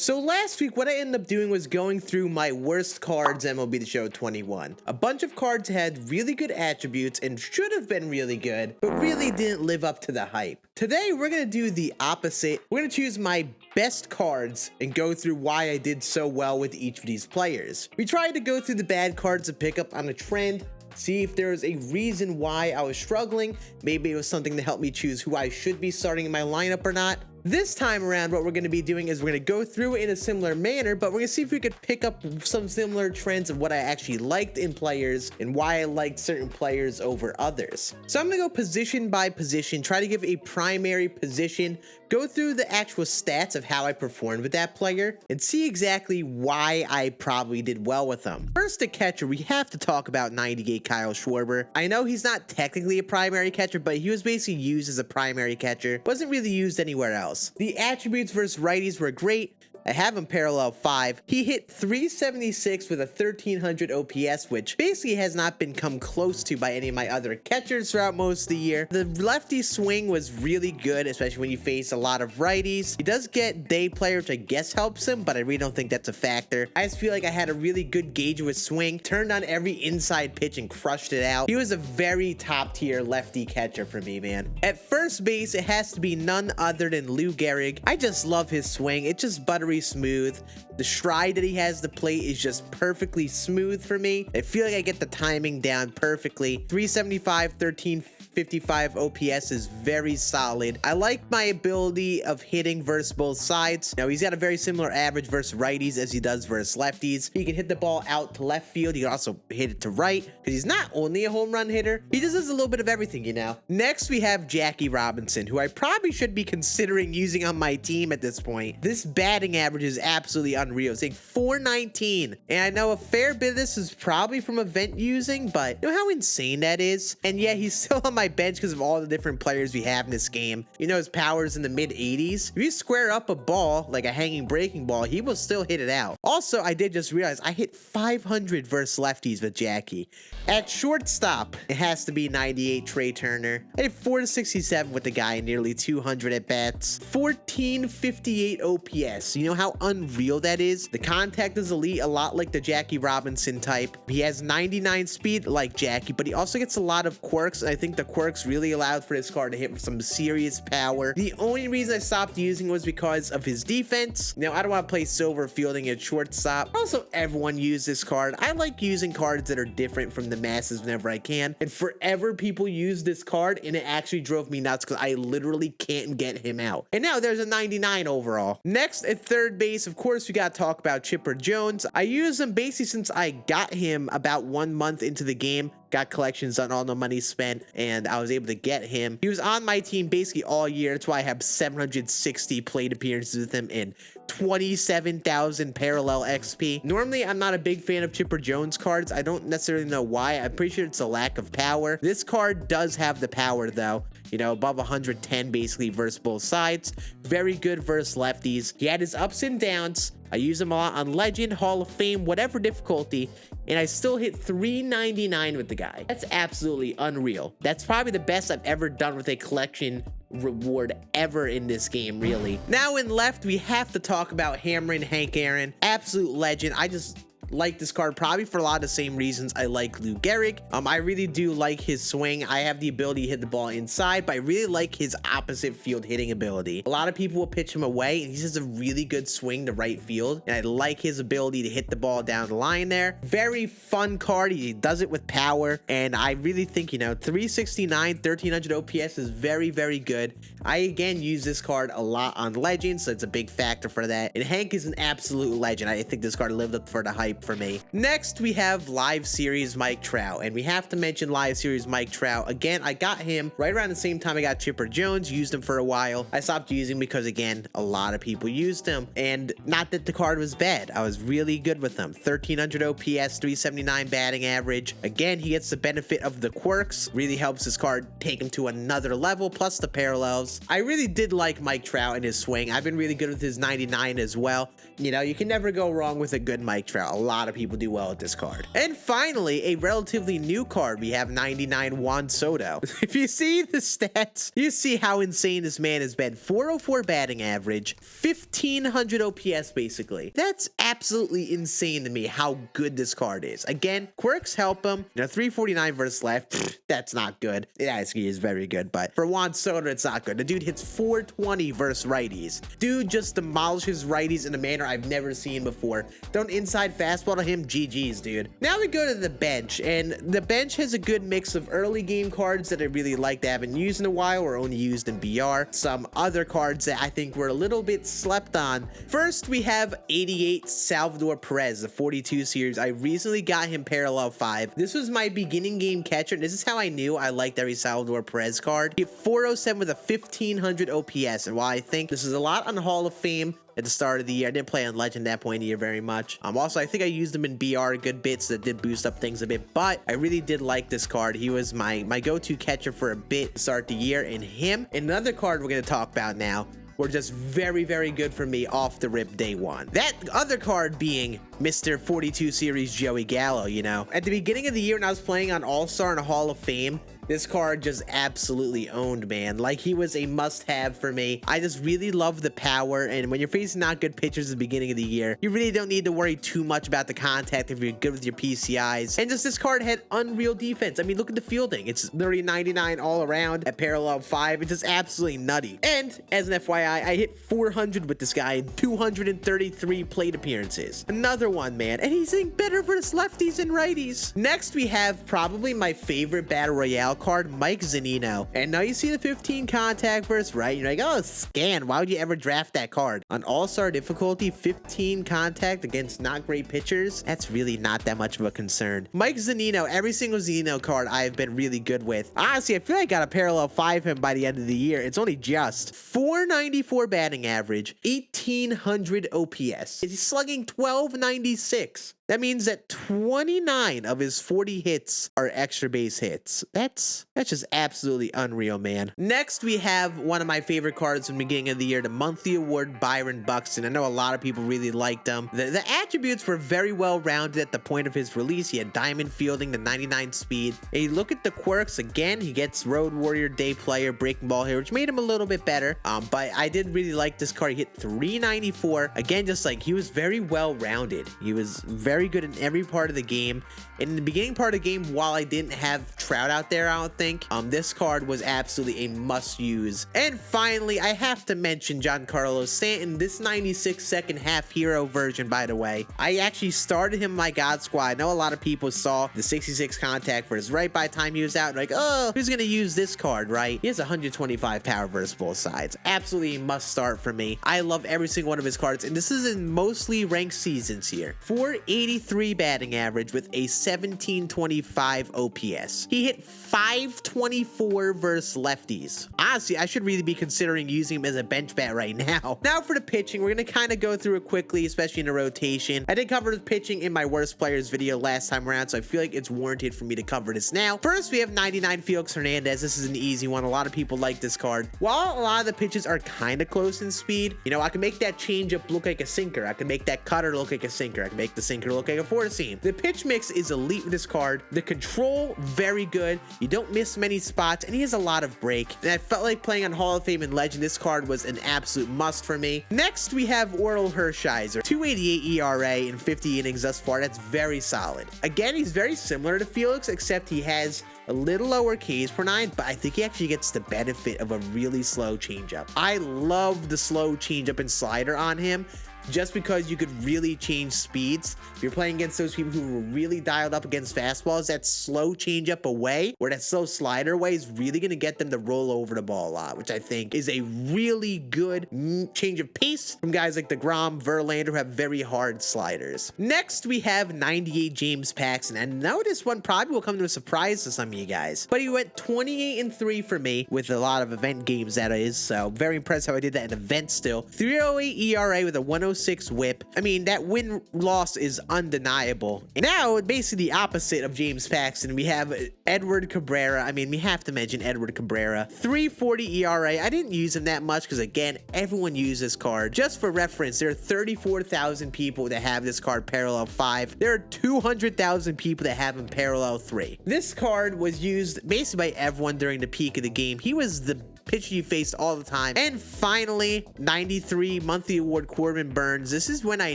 So last week, what I ended up doing was going through my worst cards MLB The Show 21. A bunch of cards had really good attributes and should have been really good, but really didn't live up to the hype. Today, we're going to do the opposite. We're going to choose my best cards and go through why I did so well with each of these players. We tried to go through the bad cards to pick up on a trend, see if there was a reason why I was struggling. Maybe it was something to help me choose who I should be starting in my lineup or not. This time around, what we're going to be doing is we're going to go through it in a similar manner, but we're going to see if we could pick up some similar trends of what I actually liked in players and why I liked certain players over others. So I'm going to go position by position, try to give a primary position, go through the actual stats of how I performed with that player, and see exactly why I probably did well with them. First, the catcher, we have to talk about 98 Kyle Schwarber. I know he's not technically a primary catcher, but he was basically used as a primary catcher. Wasn't really used anywhere else. The attributes versus righties were great. I have him parallel 5. He hit 376 with a 1300 OPS, which basically has not been come close to by any of my other catchers throughout most of the year. The lefty swing was really good, especially when you face a lot of righties. He does get day player, which I guess helps him, but I really don't think that's a factor. I just feel like I had a really good gauge with swing, turned on every inside pitch and crushed it out. He was a very top tier lefty catcher for me, man. At first base, it has to be none other than Lou Gehrig. I just love his swing. It's just buttery smooth. The stride that he has to plate is just perfectly smooth for me. I feel like I get the timing down perfectly. 375, 1355 OPS is very solid. I like my ability of hitting versus both sides. Now, he's got a very similar average versus righties as he does versus lefties. He can hit the ball out to left field. He can also hit it to right because he's not only a home run hitter. He just does a little bit of everything, you know. Next, we have Jackie Robinson, who I probably should be considering using on my team at this point. This batting average is absolutely unreal. It's like 419. And I know a fair bit of this is probably from event using, but you know how insane that is? And yeah, he's still on my bench because of all the different players we have in this game. You know, his power's in the mid 80s. If you square up a ball, like a hanging breaking ball, he will still hit it out. Also, I did just realize I hit 500 versus lefties with Jackie. At shortstop, it has to be 98 Trey Turner. I hit 467 with the guy, nearly 200 at bats. 1458 OPS. You know how unreal that is? The contact is elite, a lot like the Jackie Robinson type. He has 99 speed like Jackie, but he also gets a lot of quirks, and I think the quirks really allowed for this card to hit with some serious power. The only reason I stopped using was because of his defense. Now, I don't want to play silver fielding at shortstop. Also, everyone used this card. I like using cards that are different from the masses whenever I can, and forever people use this card, and it actually drove me nuts because I literally can't get him out. And now there's a 99 overall. Next, at third base, of course, we got to talk about Chipper Jones. I used him basically since I got him about 1 month into the game. Got collections on all the money spent, and I was able to get him. He was on my team basically all year. That's why I have 760 plate appearances with him and 27,000 parallel XP. Normally, I'm not a big fan of Chipper Jones cards. I don't necessarily know why. I'm pretty sure it's a lack of power. This card does have the power, though. You know, above 110 basically versus both sides. Very good versus lefties. He had his ups and downs. I use him a lot on Legend, Hall of Fame, whatever difficulty, and I still hit 399 with the guy. That's absolutely unreal. That's probably the best I've ever done with a collection reward ever in this game, really. Now in left, we have to talk about hammering Hank Aaron. Absolute legend. I just like this card probably for a lot of the same reasons I like Lou Gehrig. I really do like his swing. I have the ability to hit the ball inside, but I really like his opposite field hitting ability. A lot of people will pitch him away, and he has a really good swing to right field, and I like his ability to hit the ball down the line there. Very fun card. He does it with power, and I really think, you know, 369, 1300 OPS is very, very good. I, again, use this card a lot on Legends, so it's a big factor for that. And Hank is an absolute legend. I think this card lived up for the hype for me. Next, we have Live Series Mike Trout, and we have to mention Live Series Mike Trout. Again, I got him right around the same time I got Chipper Jones, used him for a while. I stopped using him because, again, a lot of people used him, and not that the card was bad. I was really good with him. 1300 OPS, 379 batting average. Again, he gets the benefit of the quirks. Really helps this card take him to another level, plus the parallels. I really did like Mike Trout and his swing. I've been really good with his 99 as well. You know, you can never go wrong with a good Mike Trout. A lot of people do well with this card. And finally, a relatively new card. We have 99 Juan Soto. If you see the stats, you see how insane this man has been. 404 batting average, 1500 OPS basically. That's absolutely insane to me how good this card is. Again, quirks help him. 349 versus left, that's not good. It actually is very good, but for Juan Soto, it's not good. The dude hits 420 versus righties. Dude just demolishes righties in a manner I've never seen before. Don't inside fastball to him, GG's, dude. Now we go to the bench, and the bench has a good mix of early game cards that I really like that I haven't used in a while or only used in BR. Some other cards that I think were a little bit slept on. First, we have 88 Salvador Perez, the 42 series. I recently got him parallel 5. This was my beginning game catcher, and this is how I knew I liked every Salvador Perez card. He hit 407 with a 1500 OPS, and while I think this is a lot on Hall of Fame at the start of the year, I didn't play on Legend at that point in the year very much. Also, I think I used him in BR a good bit, so that did boost up things a bit, but I really did like this card. He was my go-to catcher for a bit to start the year, and him, and another card we're going to talk about now, were just very, very good for me off the rip day one. That other card being Mr. 42 series Joey Gallo, you know. At the beginning of the year when I was playing on All-Star and Hall of Fame, this card just absolutely owned, man. Like, he was a must-have for me. I just really love the power, and when you're facing not good pitchers at the beginning of the year, you really don't need to worry too much about the contact if you're good with your PCIs. And just this card had unreal defense. I mean, look at the fielding. It's literally 99 all around at parallel 5. It's just absolutely nutty. And as an FYI, I hit 400 with this guy in 233 plate appearances. Another one, man. And he's hitting better versus lefties and righties. Next, we have probably my favorite Battle Royale card, Mike ZUNINO. And now you see the 15 contact versus right. You're like, oh, scan. Why would you ever draft that card? On All-Star difficulty, 15 contact against not great pitchers. That's really not that much of a concern. Mike ZUNINO, every single ZUNINO card I have been really good with. Honestly, I feel like I got a parallel 5 him by the end of the year. It's only just 494 batting average, 1800 OPS. He's slugging 1296. That means that 29 of his 40 hits are extra base hits. That's just absolutely unreal, man. Next, we have one of my favorite cards from the beginning of the year, the monthly award Byron Buxton. I know a lot of people really liked him. The attributes were very well rounded at the point of his release. He had diamond fielding, the 99 speed. And you look at the quirks, again, he gets Road Warrior, Day Player, Breaking Ball here, which made him a little bit better. But I did really like this card. He hit 394. Again, just like, he was very well rounded. He was very good in every part of the game. In the beginning part of the game, while I didn't have Trout out there, I don't think, this card was absolutely a must use. And finally, I have to mention Giancarlo Stanton, this 96 second half hero version, by the way. I actually started him in my God Squad. I know a lot of people saw the 66 contact versus right by the time he was out, like, oh, who's gonna use this card, right? He has 125 power versus both sides. Absolutely a must start for me. I love every single one of his cards, and this is in mostly ranked seasons here. 483 batting average with a 1725 OPS. He hit 524 versus lefties. Honestly, I should really be considering using him as a bench bat right now. Now for the pitching, we're going to kind of go through it quickly, especially in the rotation. I did cover the pitching in my worst players video last time around, so I feel like it's warranted for me to cover this now. First, we have 99 Felix Hernandez. This is an easy one. A lot of people like this card. While a lot of the pitches are kind of close in speed, you know, I can make that changeup look like a sinker. I can make that cutter look like a sinker. I can make the sinker look like a four seam. The pitch mix is elite with this card. The control, very good. You don't miss many spots, and he has a lot of break. And I felt like playing on Hall of Fame and Legend, this card was an absolute must for me. Next, we have Oral Hershiser. 288 ERA in 50 innings thus far. That's very solid. Again, he's very similar to Felix, except he has a little lower Ks per 9, but I think he actually gets the benefit of a really slow changeup. I love the slow changeup and slider on him, just because you could really change speeds. If you're playing against those people who were really dialed up against fastballs, that slow changeup away or that slow slider away is really going to get them to roll over the ball a lot, which I think is a really good change of pace from guys like DeGrom, Verlander, who have very hard sliders. Next, we have 98 James Paxton, and I know this one probably will come to a surprise to some of you guys, but he went 28-3 for me with a lot of event games, that is, so very impressed how I did that in events still. 308 ERA with a 106 106 whip. I mean, that win-loss is undeniable. And now, basically the opposite of James Paxton, we have Edward Cabrera. I mean, we have to mention Edward Cabrera. 3.40 ERA. I didn't use him that much because, again, everyone uses this card. Just for reference, there are 34,000 people that have this card parallel 5. There are 200,000 people that have him parallel 3. This card was used basically by everyone during the peak of the game. He was the pitcher you faced all the time. And finally, 93 monthly award Corbin Burnes. This is when I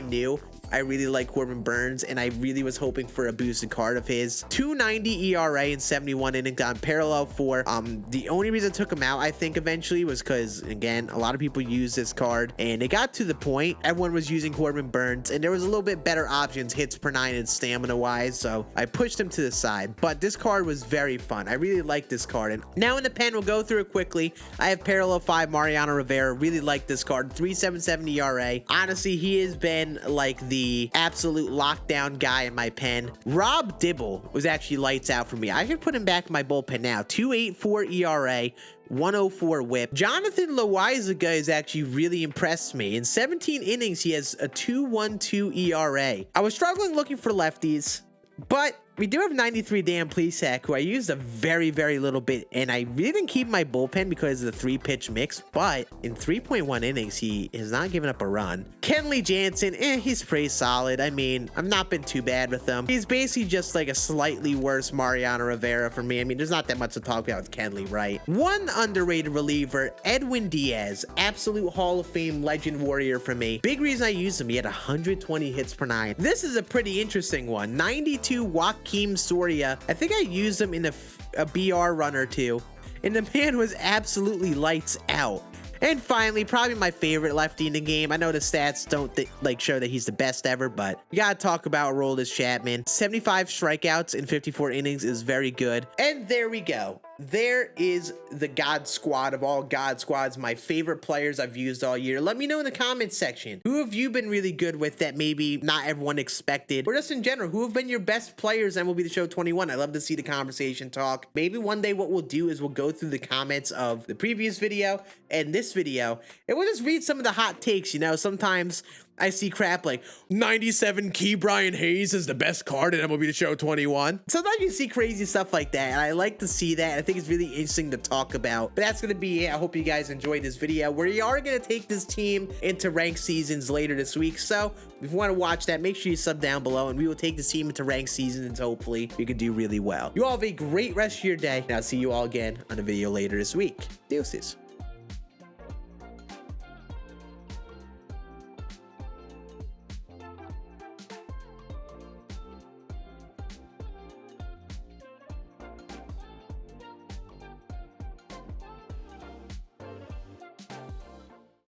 knew I really like Corbin Burnes, and I really was hoping for a boosted card of his. 2.90 ERA in 71 innings on parallel 4. The only reason I took him out, I think, eventually was because, again, a lot of people use this card, and it got to the point everyone was using Corbin Burnes, and there was a little bit better options hits per 9 and stamina wise, so I pushed him to the side. But this card was very fun. I really like this card. And now in the pen, we'll go through it quickly. I have parallel 5 Mariano Rivera. Really like this card. 3.77 ERA. Honestly, he has been like the absolute lockdown guy in my pen. Rob Dibble was actually lights out for me. I should put him back in my bullpen now. 2.84 ERA. 104 whip. Jonathan Loaizaga has actually really impressed me. In 17 innings, he has a 2.12 ERA. I was struggling looking for lefties, but we do have 93 Dan Plesac, who I used a very, very little bit, and I really didn't keep my bullpen because of the 3-pitch mix, but in 3.1 innings, he has not given up a run. Kenley Jansen, he's pretty solid. I mean, I've not been too bad with him. He's basically just like a slightly worse Mariano Rivera for me. I mean, there's not that much to talk about with Kenley, right? One underrated reliever, Edwin Diaz, absolute Hall of Fame legend warrior for me. Big reason I used him, he had 120 hits per 9. This is a pretty interesting one. 92 Joakim Soria. I think I used him in a BR run or two, and the man was absolutely lights out. And finally, probably my favorite lefty in the game. I know the stats don't show that he's the best ever, but you gotta talk about Aroldis Chapman. 75 strikeouts in 54 innings is very good. And there we go. There is the God Squad of all God Squads, my favorite players I've used all year. Let me know in the comments section, who have you been really good with that maybe not everyone expected, or just in general, who have been your best players and will be the show 21. I love to see the conversation talk. Maybe one day what we'll do is we'll go through the comments of the previous video and this video, and we'll just read some of the hot takes. You know, sometimes I see crap like 97 Key Brian Hayes is the best card in MLB The Show 21. Sometimes you see crazy stuff like that, and I like to see that. I think it's really interesting to talk about. But that's going to be it. I hope you guys enjoyed this video. We are going to take this team into ranked seasons later this week. So if you want to watch that, make sure you sub down below, and we will take this team into ranked seasons. Hopefully we can do really well. You all have a great rest of your day, and I'll see you all again on a video later this week. Deuces.